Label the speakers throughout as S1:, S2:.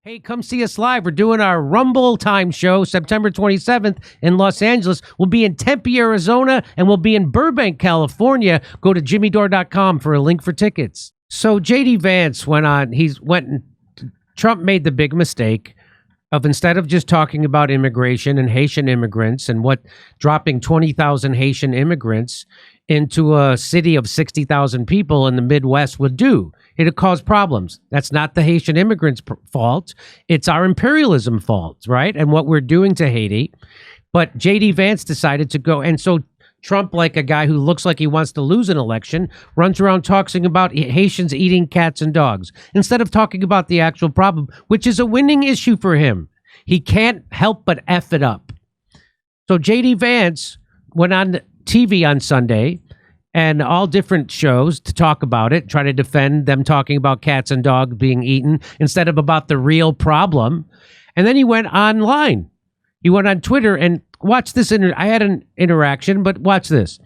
S1: Hey, come see us live. We're doing our Rumble Time show September 27th in Los Angeles. We'll be in Tempe, Arizona, and we'll be in Burbank, California. Go to jimmydore.com for a link for tickets. So JD Vance Trump made the big mistake of, instead of just talking about immigration and Haitian immigrants and what dropping 20,000 Haitian immigrants into a city of 60,000 people in the Midwest would do. It'd cause problems. That's not the Haitian immigrants' fault. It's our imperialism fault, right? And what we're doing to Haiti. But JD Vance decided to go. And so Trump, like a guy who looks like he wants to lose an election, runs around talking about Haitians eating cats and dogs instead of talking about the actual problem, which is a winning issue for him. He can't help but F it up. So JD Vance went on TV on Sunday and all different shows to talk about it, try to defend them talking about cats and dogs being eaten instead of about the real problem. And then he went online. He went on Twitter and watch this. I had an interaction, but watch this.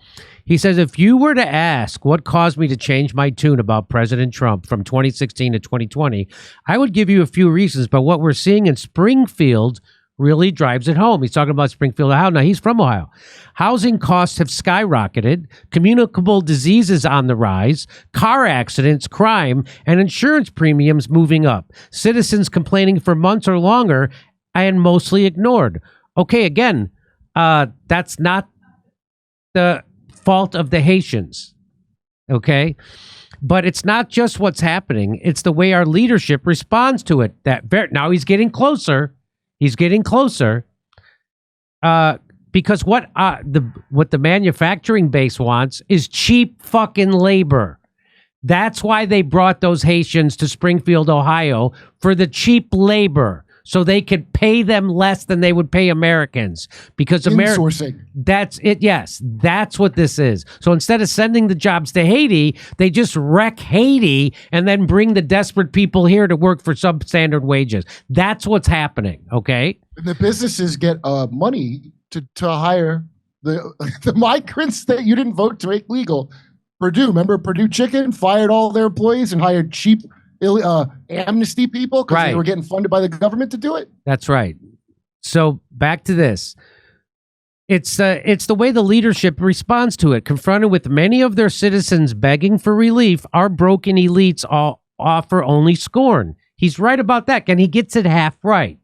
S1: He says, if you were to ask what caused me to change my tune about President Trump from 2016 to 2020, I would give you a few reasons, but what we're seeing in Springfield really drives it home. He's talking about Springfield, Ohio. Now, he's from Ohio. Housing costs have skyrocketed, communicable diseases on the rise, car accidents, crime, and insurance premiums moving up. Citizens complaining for months or longer and mostly ignored. Okay, again, that's not the fault of the Haitians, okay? But it's not just what's happening. It's the way our leadership responds to it. Now he's getting closer. He's getting closer because what the manufacturing base wants is cheap fucking labor. That's why they brought those Haitians to Springfield, Ohio, for the cheap labor, so they could pay them less than they would pay Americans. Because
S2: insourcing.
S1: That's it. Yes, that's what this is. So instead of sending the jobs to Haiti, they just wreck Haiti and then bring the desperate people here to work for substandard wages. That's what's happening. Okay.
S2: And the businesses get money to hire the migrants that you didn't vote to make legal. Remember Purdue Chicken fired all their employees and hired cheap amnesty people because they were getting funded by the government to do it.
S1: That's right. So back to this. It's the way the leadership responds to it. Confronted with many of their citizens begging for relief, our broken elites all offer only scorn. He's right about that, and he gets it half right.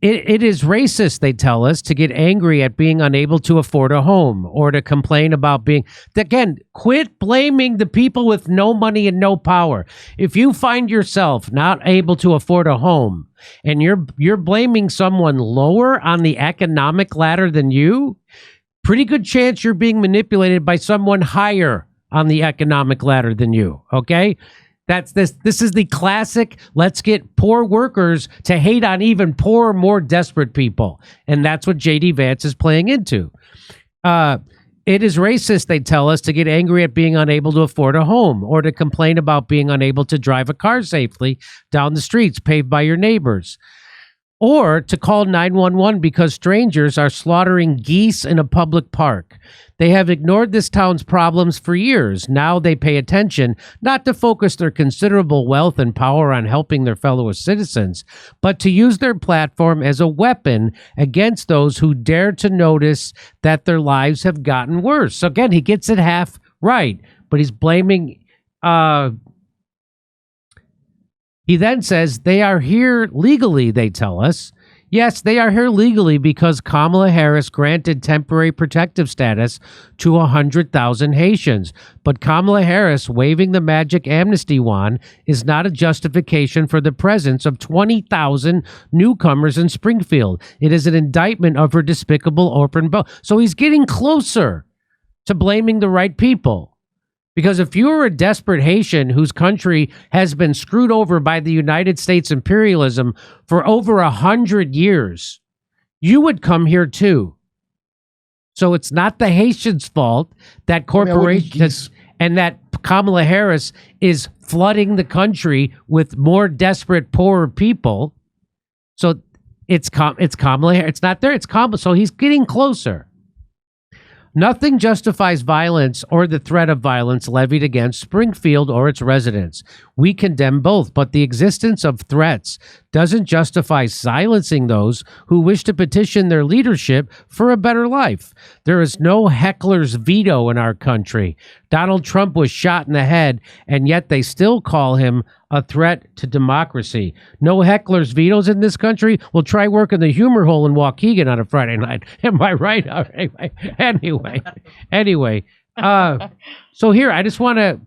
S1: It is racist, they tell us, to get angry at being unable to afford a home or to complain about being... Again, quit blaming the people with no money and no power. If you find yourself not able to afford a home and you're blaming someone lower on the economic ladder than you, pretty good chance you're being manipulated by someone higher on the economic ladder than you, okay? This is the classic, let's get poor workers to hate on even poorer, more desperate people. And that's what JD Vance is playing into. It is racist, they tell us, to get angry at being unable to afford a home or to complain about being unable to drive a car safely down the streets paved by your neighbors. Or to call 911 because strangers are slaughtering geese in a public park. They have ignored this town's problems for years. Now they pay attention, not to focus their considerable wealth and power on helping their fellow citizens, but to use their platform as a weapon against those who dare to notice that their lives have gotten worse. So again, he gets it half right, but he's blaming... He then says, they are here legally, they tell us. Yes, they are here legally because Kamala Harris granted temporary protective status to 100,000 Haitians. But Kamala Harris waving the magic amnesty wand is not a justification for the presence of 20,000 newcomers in Springfield. It is an indictment of her despicable open vote. So he's getting closer to blaming the right people. Because if you were a desperate Haitian whose country has been screwed over by the United States imperialism for over 100 years, you would come here too. So it's not the Haitians' fault that corporations and that Kamala Harris is flooding the country with more desperate, poorer people. So it's Kamala Harris. It's not there. It's Kamala. So he's getting closer. Nothing justifies violence or the threat of violence levied against Springfield or its residents. We condemn both, but the existence of threats doesn't justify silencing those who wish to petition their leadership for a better life. There is no heckler's veto in our country. Donald Trump was shot in the head, and yet they still call him a threat to democracy. No heckler's vetoes in this country. We'll try working the humor hole in Waukegan on a Friday night. Am I right? All right. Anyway. So here, I just want to...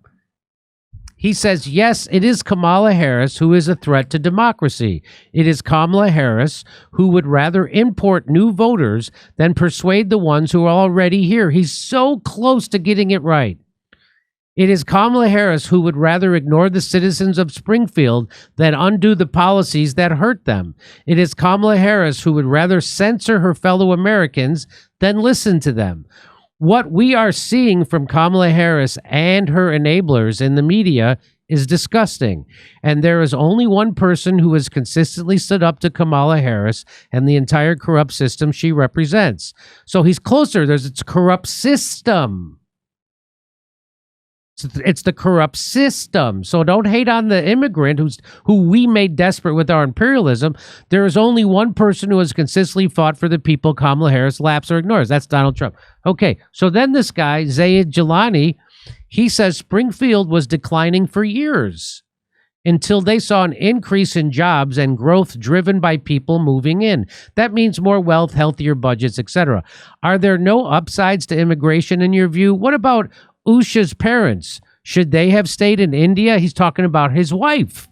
S1: He says, yes, it is Kamala Harris who is a threat to democracy. It is Kamala Harris who would rather import new voters than persuade the ones who are already here. He's so close to getting it right. It is Kamala Harris who would rather ignore the citizens of Springfield than undo the policies that hurt them. It is Kamala Harris who would rather censor her fellow Americans than listen to them. What we are seeing from Kamala Harris and her enablers in the media is disgusting. And there is only one person who has consistently stood up to Kamala Harris and the entire corrupt system she represents. So he's closer. There's its corrupt system. It's the corrupt system. So don't hate on the immigrant who we made desperate with our imperialism. There is only one person who has consistently fought for the people Kamala Harris laps or ignores. That's Donald Trump. Okay, so then this guy, Zaid Galani, he says Springfield was declining for years until they saw an increase in jobs and growth driven by people moving in. That means more wealth, healthier budgets, etc. Are there no upsides to immigration in your view? What about Usha's parents? Should they have stayed in India? He's talking about his wife.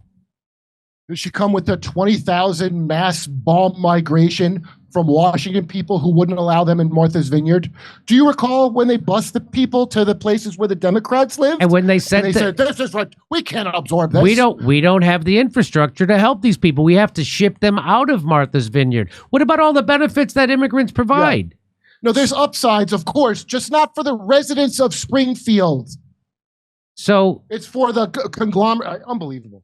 S2: Did she come with the 20,000 mass bomb migration from Washington people who wouldn't allow them in Martha's Vineyard? Do you recall when they bused the people to the places where the Democrats lived?
S1: And when they said,
S2: this is like, we cannot absorb this.
S1: We don't have the infrastructure to help these people. We have to ship them out of Martha's Vineyard. What about all the benefits that immigrants provide?
S2: Yeah. No, there's upsides, of course, just not for the residents of Springfield.
S1: So
S2: it's for the conglomerate. Unbelievable.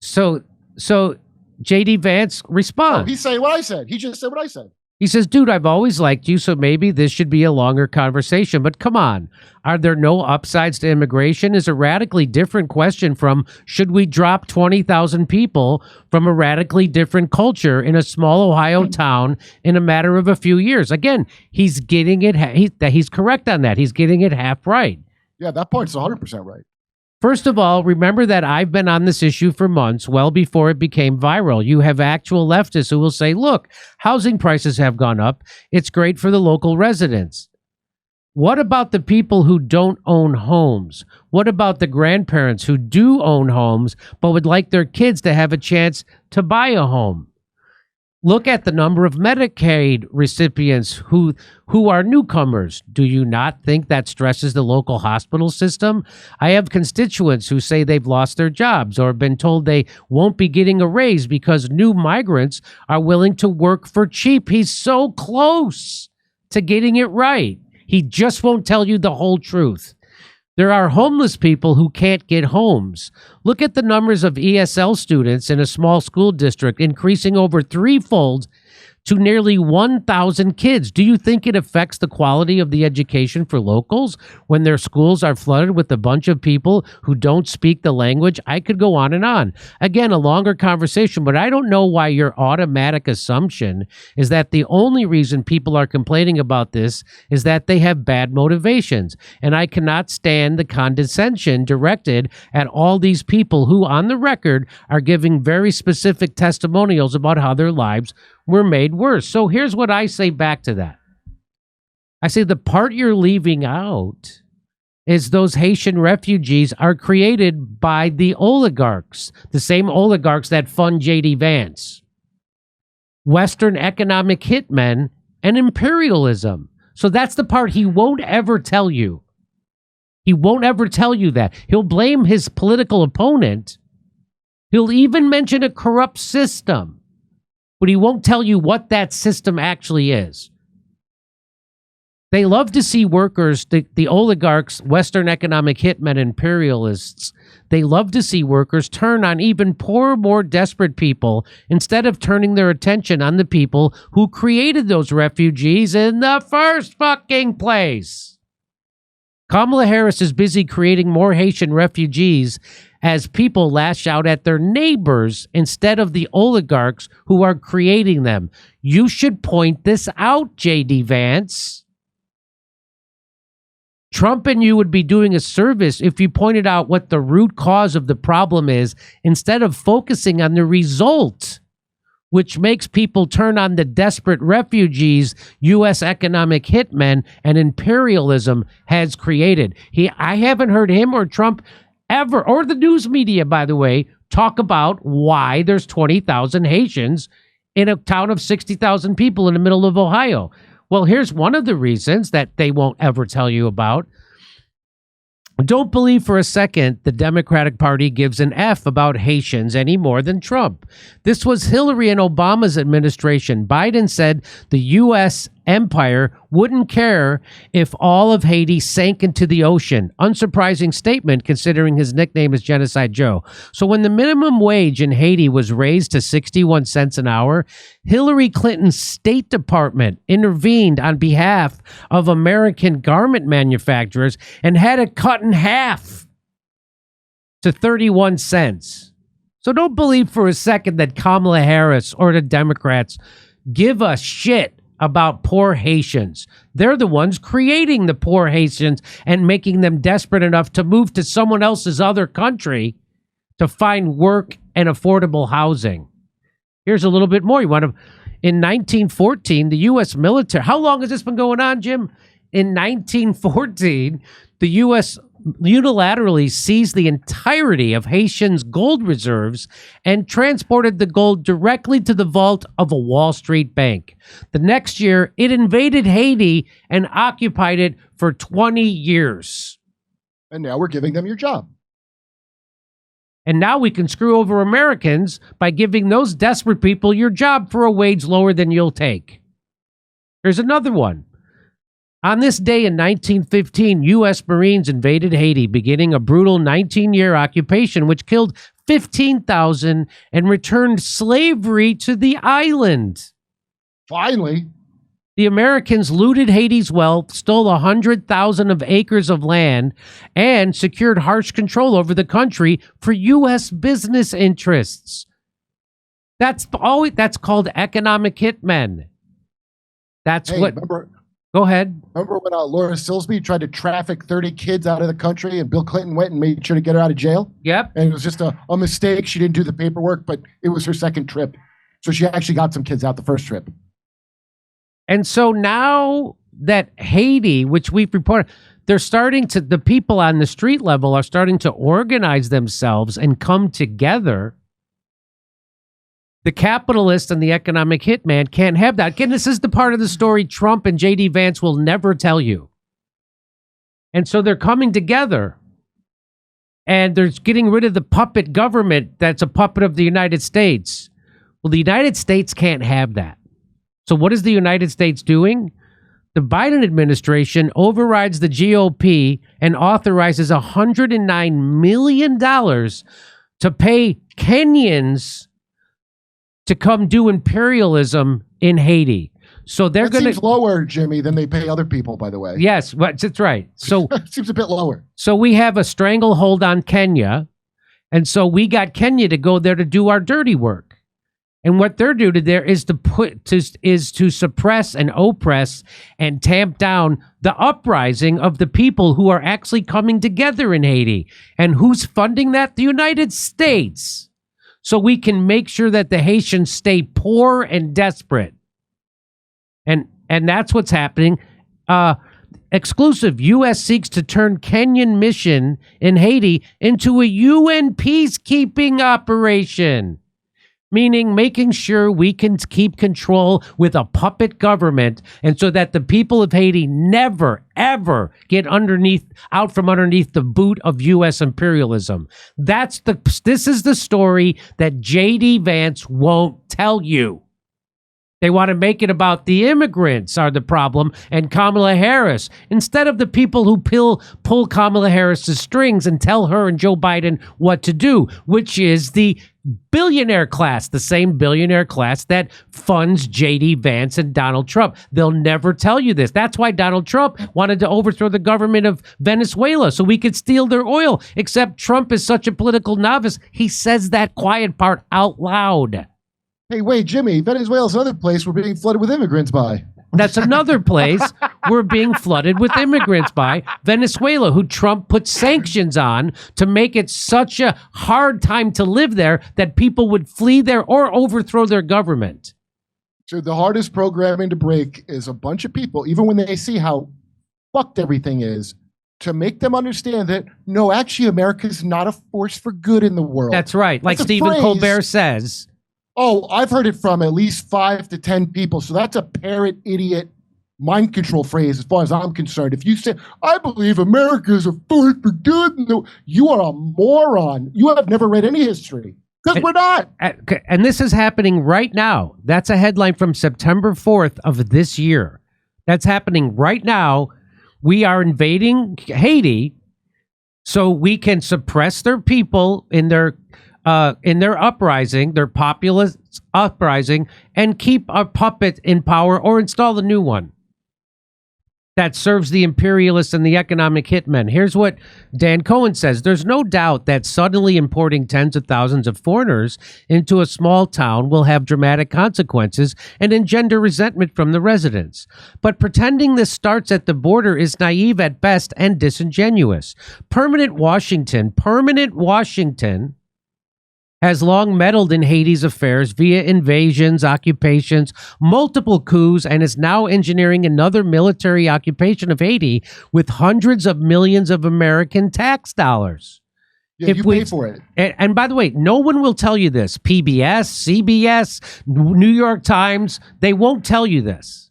S1: So JD Vance responds.
S2: Oh, he's saying what I said. He just said what I said.
S1: He says, dude, I've always liked you, so maybe this should be a longer conversation. But come on, are there no upsides to immigration? Is a radically different question from should we drop 20,000 people from a radically different culture in a small Ohio town in a matter of a few years? Again, he's getting it. He's correct on that. He's getting it half right.
S2: Yeah, that part's 100% right.
S1: First of all, remember that I've been on this issue for months, well before it became viral. You have actual leftists who will say, look, housing prices have gone up. It's great for the local residents. What about the people who don't own homes? What about the grandparents who do own homes but would like their kids to have a chance to buy a home? Look at the number of Medicaid recipients who are newcomers. Do you not think that stresses the local hospital system? I have constituents who say they've lost their jobs or been told they won't be getting a raise because new migrants are willing to work for cheap. He's so close to getting it right. He just won't tell you the whole truth. There are homeless people who can't get homes. Look at the numbers of ESL students in a small school district increasing over threefold to nearly 1,000 kids. Do you think it affects the quality of the education for locals when their schools are flooded with a bunch of people who don't speak the language? I could go on and on. Again, a longer conversation, but I don't know why your automatic assumption is that the only reason people are complaining about this is that they have bad motivations. And I cannot stand the condescension directed at all these people who, on the record, are giving very specific testimonials about how their lives were made worse. So here's what I say back to that. I say the part you're leaving out is those Haitian refugees are created by the oligarchs, the same oligarchs that fund JD Vance, Western economic hitmen, and imperialism. So that's the part he won't ever tell you. He won't ever tell you that. He'll blame his political opponent. He'll even mention a corrupt system. But he won't tell you what that system actually is. They love to see workers, the oligarchs, Western economic hitmen, imperialists, they love to see workers turn on even poorer, more desperate people instead of turning their attention on the people who created those refugees in the first fucking place. Kamala Harris is busy creating more Haitian refugees as people lash out at their neighbors instead of the oligarchs who are creating them. You should point this out, JD Vance. Trump and you would be doing a service if you pointed out what the root cause of the problem is instead of focusing on the result, which makes people turn on the desperate refugees U.S. economic hitmen and imperialism has created. I haven't heard him or Trump ever, or the news media, by the way, talk about why there's 20,000 Haitians in a town of 60,000 people in the middle of Ohio. Well, here's one of the reasons that they won't ever tell you about. Don't believe for a second the Democratic Party gives an F about Haitians any more than Trump. This was Hillary and Obama's administration. Biden said the U.S. empire wouldn't care if all of Haiti sank into the ocean. Unsurprising statement considering his nickname is Genocide Joe. So when the minimum wage in Haiti was raised to 61 cents an hour, Hillary Clinton's State Department intervened on behalf of American garment manufacturers and had it cut in half to 31 cents. So don't believe for a second that Kamala Harris or the Democrats give a shit about poor Haitians. They're the ones creating the poor Haitians and making them desperate enough to move to someone else's other country to find work and affordable housing. Here's a little bit more. In 1914, the U.S. military, how long has this been going on, Jim? In 1914, the U.S. unilaterally seized the entirety of Haitians' gold reserves and transported the gold directly to the vault of a Wall Street bank. The next year, it invaded Haiti and occupied it for 20 years.
S2: And now we're giving them your job.
S1: And now we can screw over Americans by giving those desperate people your job for a wage lower than you'll take. Here's another one. On this day in 1915, U.S. Marines invaded Haiti, beginning a brutal 19-year occupation which killed 15,000 and returned slavery to the island.
S2: Finally.
S1: The Americans looted Haiti's wealth, stole 100,000 of acres of land, and secured harsh control over the country for U.S. business interests. That's called economic hitmen. Go ahead.
S2: Remember when Laura Silsby tried to traffic 30 kids out of the country and Bill Clinton went and made sure to get her out of jail?
S1: Yep.
S2: And it was just a mistake. She didn't do the paperwork, but it was her second trip. So she actually got some kids out the first trip.
S1: And so now that Haiti, which we've reported, the people on the street level are starting to organize themselves and come together. The capitalist and the economic hitman can't have that. Again, this is the part of the story Trump and JD Vance will never tell you. And so they're coming together and they're getting rid of the puppet government that's a puppet of the United States. Well, the United States can't have that. So what is the United States doing? The Biden administration overrides the GOP and authorizes $109 million to pay Kenyans to come do imperialism in Haiti. So they're going to
S2: seems lower, Jimmy, than they pay other people, by the way.
S1: Yes, that's right. So
S2: it seems a bit lower.
S1: So we have a stranglehold on Kenya, and so we got Kenya to go there to do our dirty work. And what they're doing there is to suppress and oppress and tamp down the uprising of the people who are actually coming together in Haiti. And who's funding that? The United States. So we can make sure that the Haitians stay poor and desperate. And that's what's happening. Exclusive, U.S. seeks to turn Kenyan mission in Haiti into a UN peacekeeping operation. Meaning making sure we can keep control with a puppet government, and so that the people of Haiti never, ever get out from underneath the boot of U.S. imperialism. This is the story that JD Vance won't tell you. They want to make it about the immigrants are the problem and Kamala Harris instead of the people who pull Kamala Harris's strings and tell her and Joe Biden what to do, which is the billionaire class, the same billionaire class that funds JD Vance and Donald Trump. They'll never tell you this. That's why Donald Trump wanted to overthrow the government of Venezuela so we could steal their oil, except Trump is such a political novice. He says that quiet part out loud.
S2: Hey, wait, Jimmy, Venezuela's another place we're being flooded with immigrants by.
S1: That's another place we're being flooded with immigrants by. Venezuela, who Trump put sanctions on to make it such a hard time to live there that people would flee there or overthrow their government.
S2: So the hardest programming to break is a bunch of people, even when they see how fucked everything is, to make them understand that, no, actually, America's not a force for good in the world.
S1: That's right. Like Stephen Colbert says.
S2: Oh, I've heard it from at least 5 to 10 people. So that's a parrot idiot mind control phrase as far as I'm concerned. If you say, I believe America is a force for good, you are a moron. You have never read any history. Because we're not.
S1: And this is happening right now. That's a headline from September 4th of this year. That's happening right now. We are invading Haiti so we can suppress their people in their uprising, their populist uprising, and keep a puppet in power or install a new one that serves the imperialists and the economic hitmen. Here's what Dan Cohen says. There's no doubt that suddenly importing tens of thousands of foreigners into a small town will have dramatic consequences and engender resentment from the residents. But pretending this starts at the border is naive at best and disingenuous. Permanent Washington has long meddled in Haiti's affairs via invasions, occupations, multiple coups, and is now engineering another military occupation of Haiti with hundreds of millions of American tax dollars.
S2: Yeah, you pay for it.
S1: And by the way, no one will tell you this. PBS, CBS, New York Times, they won't tell you this.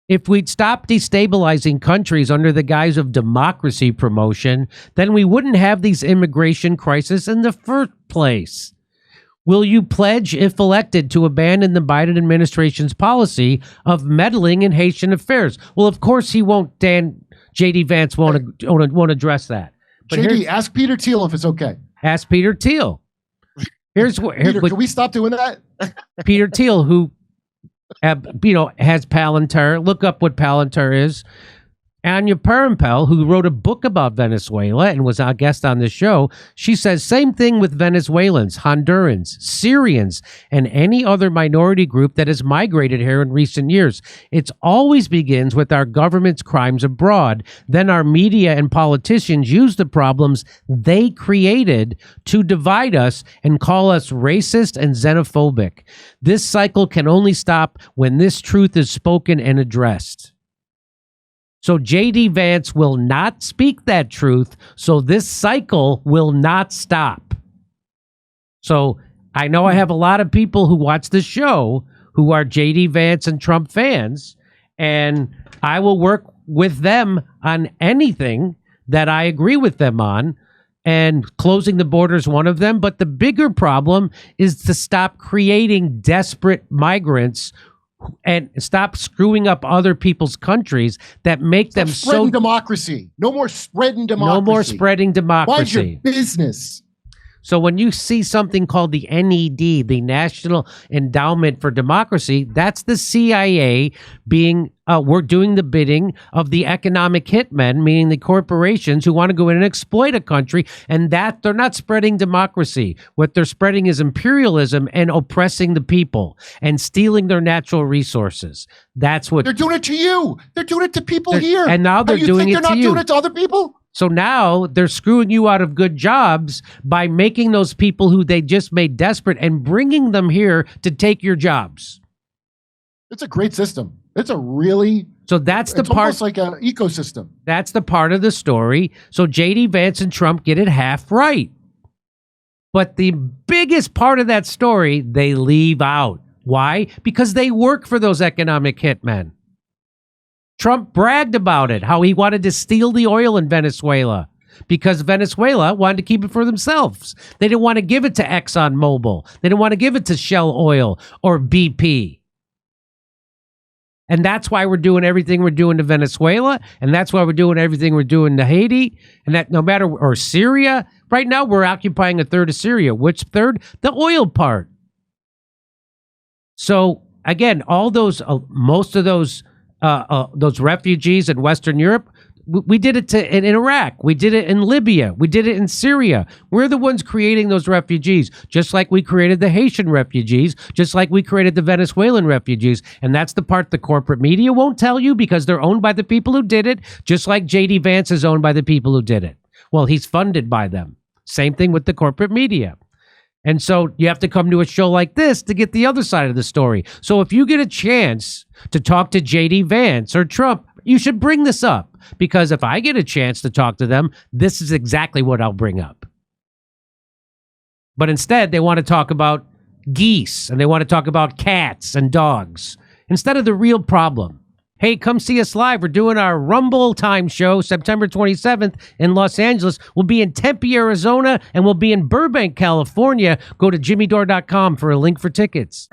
S1: If we'd stop destabilizing countries under the guise of democracy promotion, then we wouldn't have these immigration crises in the first place. Will you pledge, if elected, to abandon the Biden administration's policy of meddling in Haitian affairs? Well, of course he won't. JD Vance won't address that. But
S2: JD, ask Peter Thiel if it's okay.
S1: Ask Peter Thiel. Peter,
S2: can we stop doing that?
S1: Peter Thiel, who has Palantir. Look up what Palantir is. Anya Perel, who wrote a book about Venezuela and was our guest on the show, she says, same thing with Venezuelans, Hondurans, Syrians, and any other minority group that has migrated here in recent years. It always begins with our government's crimes abroad. Then our media and politicians use the problems they created to divide us and call us racist and xenophobic. This cycle can only stop when this truth is spoken and addressed. So JD Vance will not speak that truth, so this cycle will not stop. So I know I have a lot of people who watch the show who are JD Vance and Trump fans, and I will work with them on anything that I agree with them on, and closing the border is one of them. But the bigger problem is to stop creating desperate migrants and stop screwing up other people's countries that make them so
S2: democracy. No more spreading democracy.
S1: No more spreading democracy.
S2: Mind your business.
S1: So when you see something called the NED, the National Endowment for Democracy, that's the CIA being, we're doing the bidding of the economic hitmen, meaning the corporations who want to go in and exploit a country, and that they're not spreading democracy. What they're spreading is imperialism and oppressing the people and stealing their natural resources. That's what
S2: they're doing it to you. They're doing it to people here.
S1: And now they're doing it to you.
S2: They're not doing it to other people?
S1: So now they're screwing you out of good jobs by making those people who they just made desperate and bringing them here to take your jobs.
S2: It's a great system. It's a really...
S1: So that's the
S2: it's
S1: part...
S2: almost like an ecosystem.
S1: That's the part of the story. So JD Vance and Trump get it half right. But the biggest part of that story, they leave out. Why? Because they work for those economic hitmen. Trump bragged about it, how he wanted to steal the oil in Venezuela because Venezuela wanted to keep it for themselves. They didn't want to give it to ExxonMobil. They didn't want to give it to Shell Oil or BP. And that's why we're doing everything we're doing to Venezuela. And that's why we're doing everything we're doing to Haiti. And that no matter, or Syria, right now we're occupying a third of Syria. Which third? The oil part. So again, all those, most of those refugees in Western Europe, we did it in Iraq. We did it in Libya. We did it in Syria. We're the ones creating those refugees, just like we created the Haitian refugees, just like we created the Venezuelan refugees. And that's the part the corporate media won't tell you because they're owned by the people who did it, just like JD Vance is owned by the people who did it. Well, he's funded by them. Same thing with the corporate media. And so you have to come to a show like this to get the other side of the story. So if you get a chance to talk to JD Vance or Trump, you should bring this up. Because if I get a chance to talk to them, this is exactly what I'll bring up. But instead, they want to talk about geese and they want to talk about cats and dogs instead of the real problem. Hey, come see us live. We're doing our Rumble Time show September 27th in Los Angeles. We'll be in Tempe, Arizona, and we'll be in Burbank, California. Go to jimmydore.com for a link for tickets.